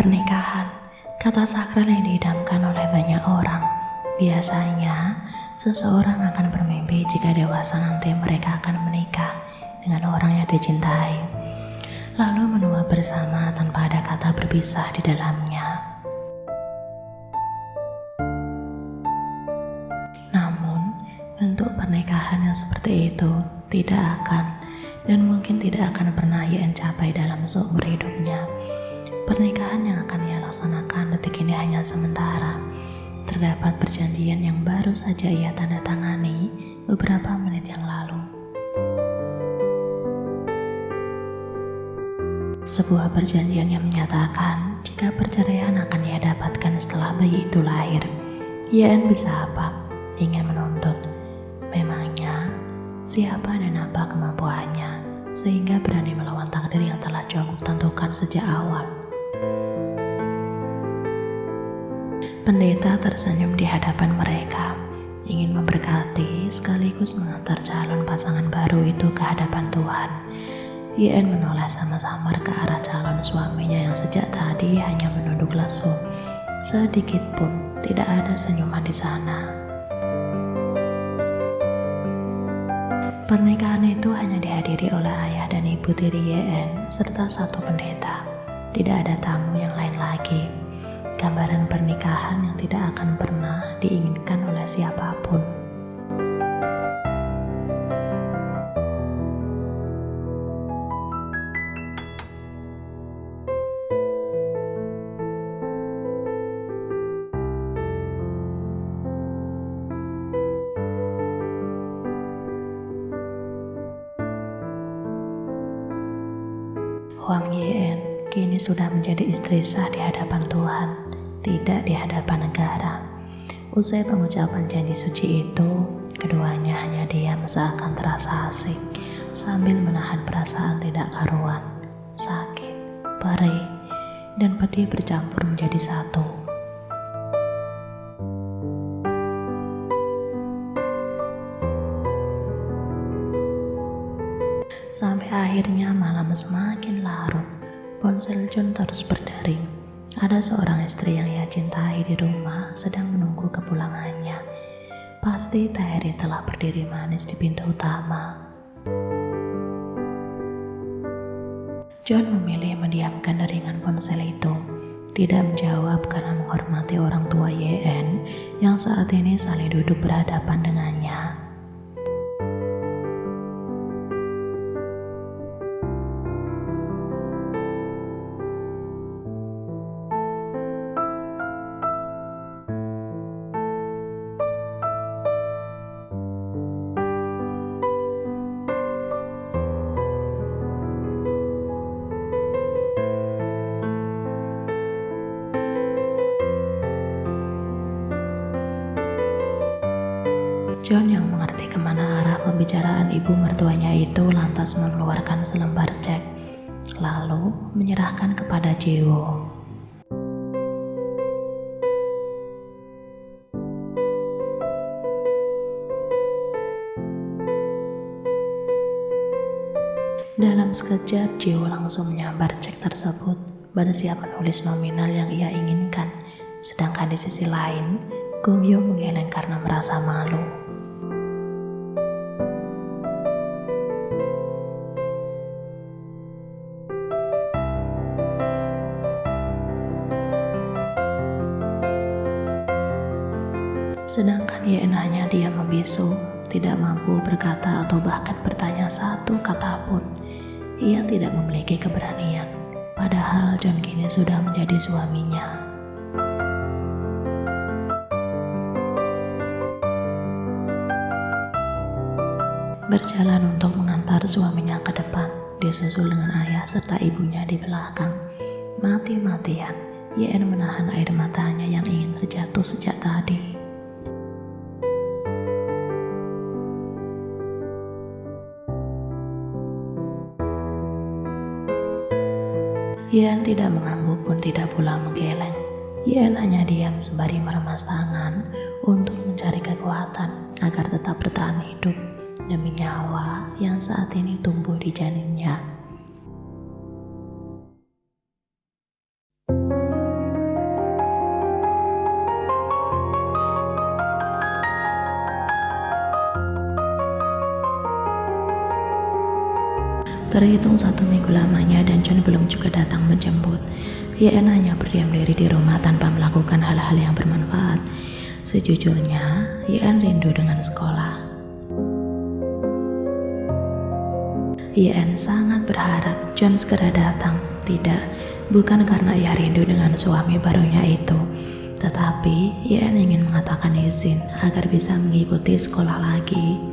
Pernikahan, kata sakral yang diidamkan oleh banyak orang. Biasanya, seseorang akan bermimpi jika dewasa nanti mereka akan menikah dengan orang yang dicintai, lalu menua bersama tanpa ada kata berpisah di dalamnya. Namun, bentuk pernikahan yang seperti itu tidak akan dan mungkin tidak akan pernah ia capai dalam seumur hidupnya. Pernikahan yang akan ia laksanakan detik ini hanya sementara. Terdapat perjanjian yang baru saja ia tanda tangani beberapa menit yang lalu. Sebuah perjanjian yang menyatakan jika perceraian akan ia dapatkan setelah bayi itu lahir. YN bisa apa? Ingin menuntut. Memangnya siapa dan apa kemampuannya sehingga berani melawan takdir yang telah Jongkok tentukan sejak awal? Pendeta tersenyum di hadapan mereka, ingin memberkati sekaligus mengantar calon pasangan baru itu ke hadapan Tuhan. YN menoleh samar-samar ke arah calon suaminya yang sejak tadi hanya menunduk lesu. Sedikit pun tidak ada senyuman di sana. Pernikahan itu hanya dihadiri oleh ayah dan ibu tiri YN serta satu pendeta. Tidak ada tamu yang lain lagi. Gambaran pernikahan yang tidak akan pernah diinginkan oleh siapapun. Huang YN kini sudah menjadi istri sah di hadapan Tuhan, tidak di hadapan negara. Usai pengucapan janji suci itu, keduanya hanya diam seakan terasa asing, sambil menahan perasaan tidak karuan, sakit, perih, dan pedih bercampur menjadi satu. Sampai akhirnya malam semakin larut, ponsel John terus berdering. Ada seorang istri yang ia cintai di rumah sedang menunggu kepulangannya. Pasti Terry telah berdiri manis di pintu utama. John memilih mendiamkan deringan ponsel itu, tidak menjawab karena menghormati orang tua YN yang saat ini saling duduk berhadapan dengannya. John yang mengerti kemana arah pembicaraan ibu mertuanya itu lantas mengeluarkan selembar cek, lalu menyerahkan kepada Jewo. Dalam sekejap, Jewo langsung menyambar cek tersebut, bersiap menulis nominal yang ia inginkan. Sedangkan di sisi lain, Gongyo menggeleng karena merasa malu. Sedangkan YN hanya diam membisu, tidak mampu berkata atau bahkan bertanya satu kata pun. Ia tidak memiliki keberanian, padahal John kini sudah menjadi suaminya. Berjalan untuk mengantar suaminya ke depan, disusul dengan ayah serta ibunya di belakang. Mati-matian, YN menahan air matanya yang ingin terjatuh sejak tadi. YN tidak mengangguk pun tidak pula menggeleng. YN hanya diam sembari meremas tangan untuk mencari kekuatan agar tetap bertahan hidup demi nyawa yang saat ini tumbuh di janinnya. Terhitung 1 minggu lamanya dan John belum juga datang menjemput. Yen hanya berdiam diri di rumah tanpa melakukan hal-hal yang bermanfaat. Sejujurnya, Yen rindu dengan sekolah. Yen sangat berharap John segera datang. Tidak, bukan karena ia rindu dengan suami barunya itu, tetapi Yen ingin mengatakan izin agar bisa mengikuti sekolah lagi.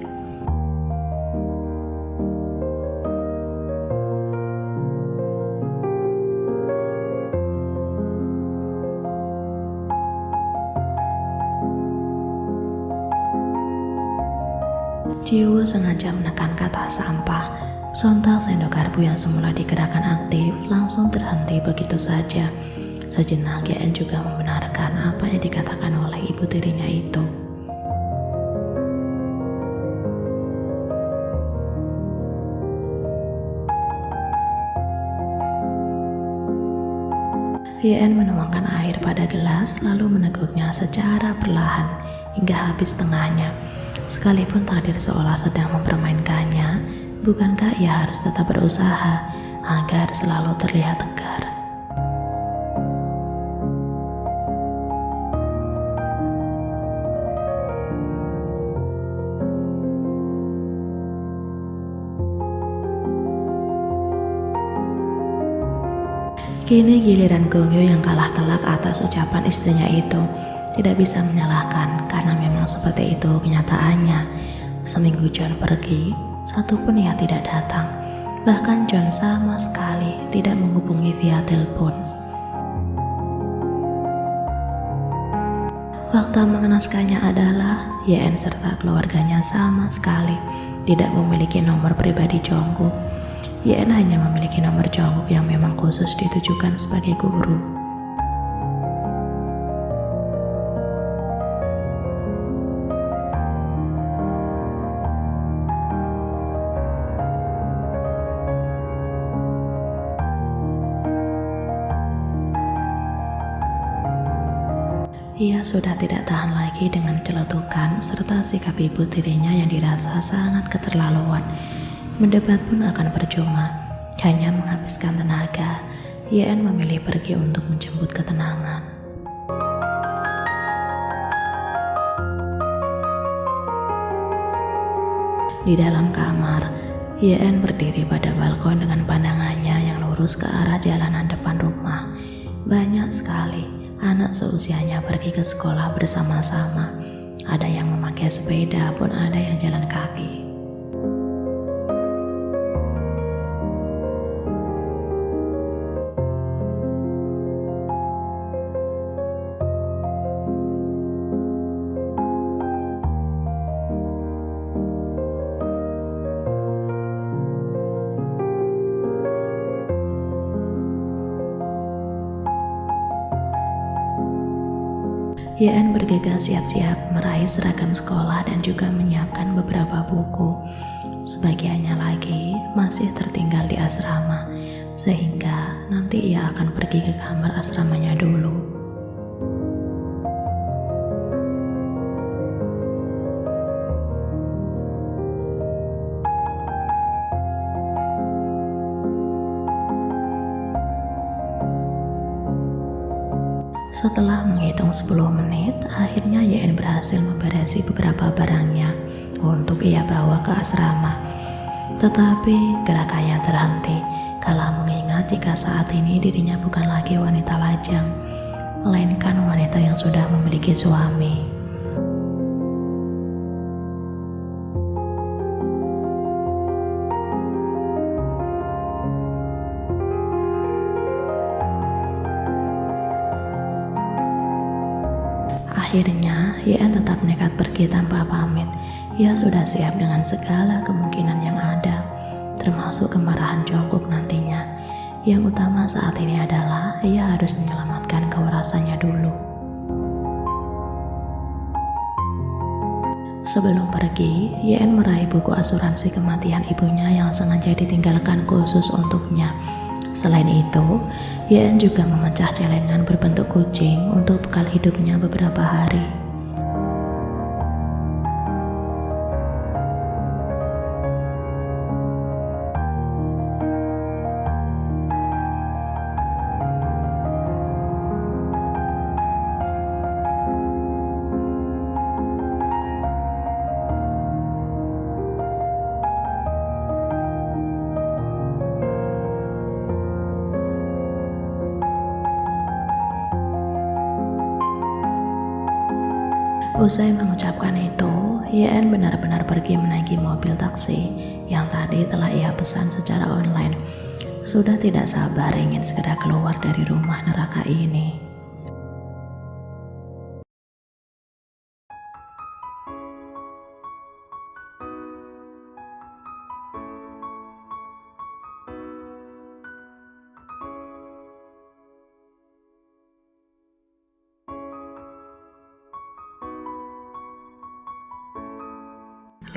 Jiwo sengaja menekan kata sampah. Sontak sendok garpu yang semula digerakkan aktif langsung terhenti begitu saja. Sejenak Yen juga membenarkan apa yang dikatakan oleh ibu tirinya itu. Yen menuangkan air pada gelas lalu meneguknya secara perlahan hingga habis setengahnya. Sekalipun takdir seolah sedang mempermainkannya, bukankah ia harus tetap berusaha agar selalu terlihat tegar? Kini giliran Gongyo yang kalah telak atas ucapan istrinya itu. Tidak bisa menyalahkan karena memang seperti itu kenyataannya. Seminggu John pergi, satupun ia tidak datang. Bahkan John sama sekali tidak menghubungi via telepon. Fakta mengenaskannya adalah Yen serta keluarganya sama sekali tidak memiliki nomor pribadi Jungkook. Yen hanya memiliki nomor Jungkook yang memang khusus ditujukan sebagai guru. Ia sudah tidak tahan lagi dengan celetukan serta sikap ibu tirinya yang dirasa sangat keterlaluan. Mendebat pun akan percuma, hanya menghabiskan tenaga. Yen memilih pergi untuk menjemput ketenangan. Di dalam kamar, Yen berdiri pada balkon dengan pandangannya yang lurus ke arah jalanan depan rumah. Banyak sekali anak seusianya pergi ke sekolah bersama-sama. Ada yang memakai sepeda pun ada yang jalan kaki. Yen bergegas siap-siap meraih seragam sekolah dan juga menyiapkan beberapa buku. Sebagiannya lagi masih tertinggal di asrama, sehingga nanti ia akan pergi ke kamar asramanya dulu. Setelah menghitung 10 menit, akhirnya Yen berhasil memberesi beberapa barangnya untuk ia bawa ke asrama. Tetapi gerakannya terhenti kala mengingat jika saat ini dirinya bukan lagi wanita lajang, melainkan wanita yang sudah memiliki suami. Akhirnya, Yen tetap nekat pergi tanpa pamit. Ia sudah siap dengan segala kemungkinan yang ada, termasuk kemarahan Jungkook nantinya. Yang utama saat ini adalah ia harus menyelamatkan kewarasannya dulu. Sebelum pergi, Yen meraih buku asuransi kematian ibunya yang sengaja ditinggalkan khusus untuknya. Selain itu, Yen juga memecah celengan berbentuk kucing untuk bekal hidupnya beberapa hari. Usai mengucapkan itu, Yen benar-benar pergi menaiki mobil taksi yang tadi telah ia pesan secara online. Sudah tidak sabar ingin segera keluar dari rumah neraka ini.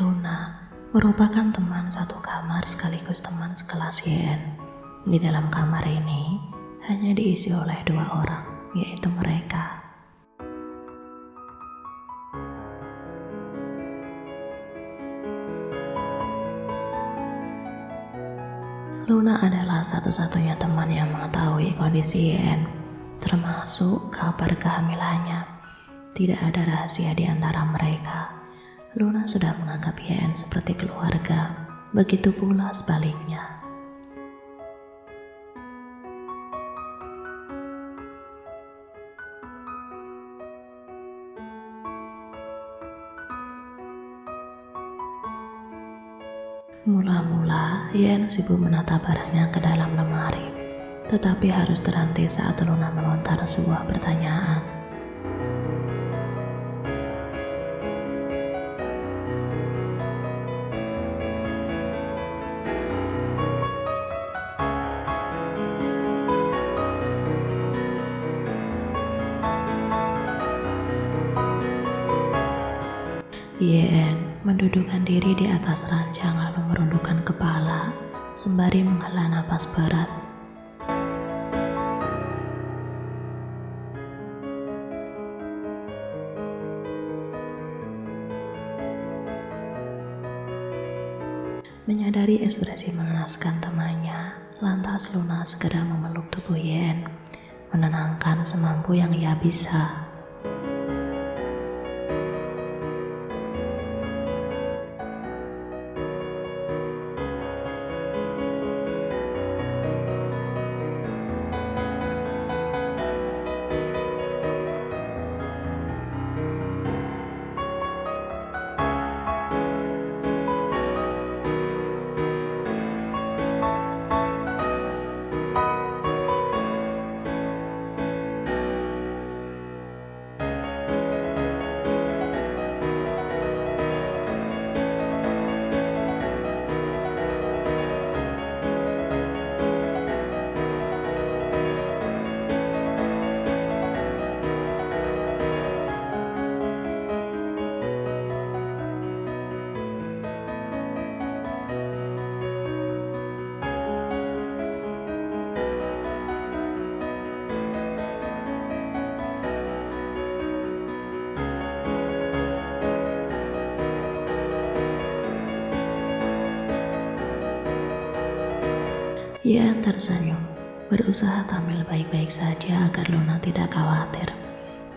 Luna merupakan teman satu kamar sekaligus teman sekelas Yen. Di dalam kamar ini hanya diisi oleh 2 orang, yaitu mereka. Luna adalah satu-satunya teman yang mengetahui kondisi Yen, termasuk kabar kehamilannya. Tidak ada rahasia di antara mereka. Luna sudah menganggap Yen seperti keluarga, begitu pula sebaliknya. Mula-mula, Yen sibuk menata barangnya ke dalam lemari, tetapi harus terhenti saat Luna melontar sebuah pertanyaan. Yen mendudukkan diri di atas ranjang lalu merundukkan kepala sembari menghela napas berat. Menyadari ekspresi mengenaskan temannya, lantas Luna segera memeluk tubuh Yen, menenangkan semampu yang ia bisa. Yen tersenyum, berusaha tampil baik-baik saja agar Luna tidak khawatir.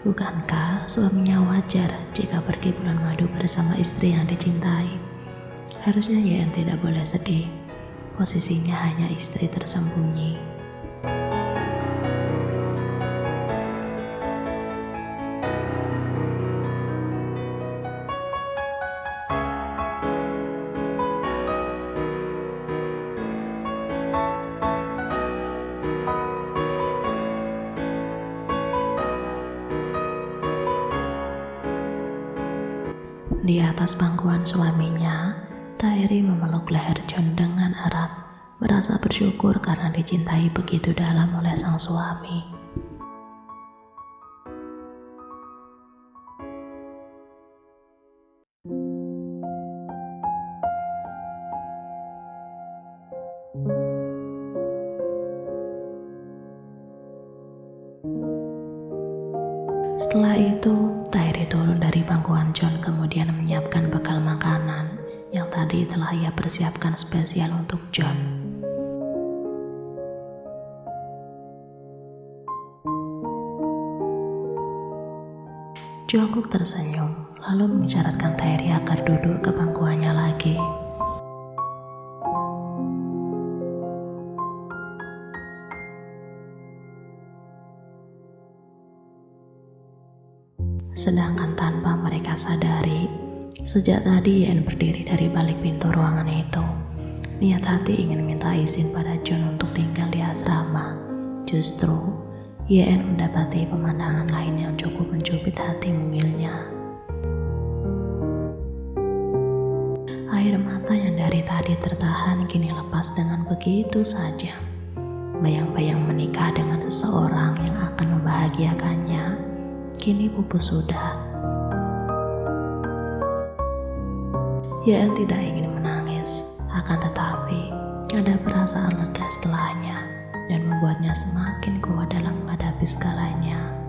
Bukankah suaminya wajar jika pergi bulan madu bersama istri yang dicintai? Harusnya Yen tidak boleh sedih. Posisinya hanya istri tersembunyi. Di atas pangkuan suaminya, Tairi memeluk leher John dengan erat, merasa bersyukur karena dicintai begitu dalam oleh sang suami. Setelah itu, Tairi turun dari pangkuan John kemudian menyiapkan bekal makanan yang tadi telah ia persiapkan spesial untuk John. Jungkook tersenyum, lalu mengisyaratkan Tairi agar duduk ke pangkuannya lagi. Sedangkan tanpa mereka mereka sadari, sejak tadi YN berdiri dari balik pintu ruangan itu. Niat hati ingin minta izin pada John untuk tinggal di asrama. Justru, YN mendapati pemandangan lain yang cukup mencubit hati mungilnya. Air mata yang dari tadi tertahan kini lepas dengan begitu saja. Bayang-bayang menikah dengan seseorang yang akan membahagiakannya, kini pupus sudah. YN tidak ingin menangis, akan tetapi ada perasaan lega setelahnya dan membuatnya semakin kuat dalam menghadapi segalanya.